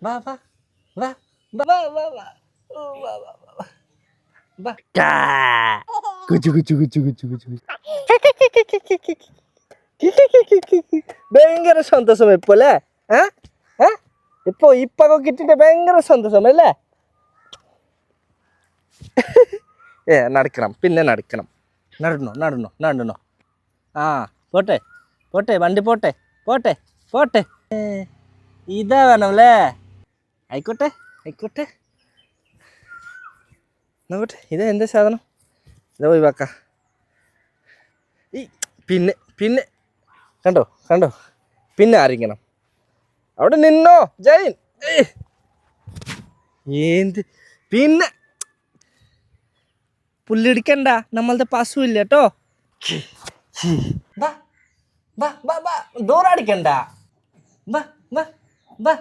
വാ വാ വാ വാ വാ വാ ഓ, വാ വാ വാ വാ വാ കാ. കുച്ചു കുച്ചു കുച്ചു കുച്ചു കുച്ചു ഭയങ്കര സന്തോഷം ഇപ്പൊ അല്ലേ? ഇപ്പൊ ഇപ്പൊക്കെ കിട്ടിട്ട് ഭയങ്കര സന്തോഷമല്ലേ? നടക്കണം, പിന്നെ നടക്കണം. നടണോ നടണോ നടണോ? ആ പോട്ടെ പോട്ടെ, വണ്ടി പോട്ടെ പോട്ടെ പോട്ടെ. ഇതാ വേണമല്ലേ? ആയിക്കോട്ടെ ആയിക്കോട്ടെ. നോക്കട്ടെ, ഇത് എന്താ സാധനം? ഇതാ ഒഴിവാക്ക. ഈ പിന്നെ പിന്നെ കണ്ടോ കണ്ടോ, പിന്നെ ആരിക്കണം. അവിടെ നിന്നോ ജൈൻ. എന്ത് പിന്നെ പുല്ലിടിക്കണ്ട, നമ്മളത്തെ പശു ഇല്ല കേട്ടോ. ഡോർ അടിക്കണ്ട. വാ വാ വാ.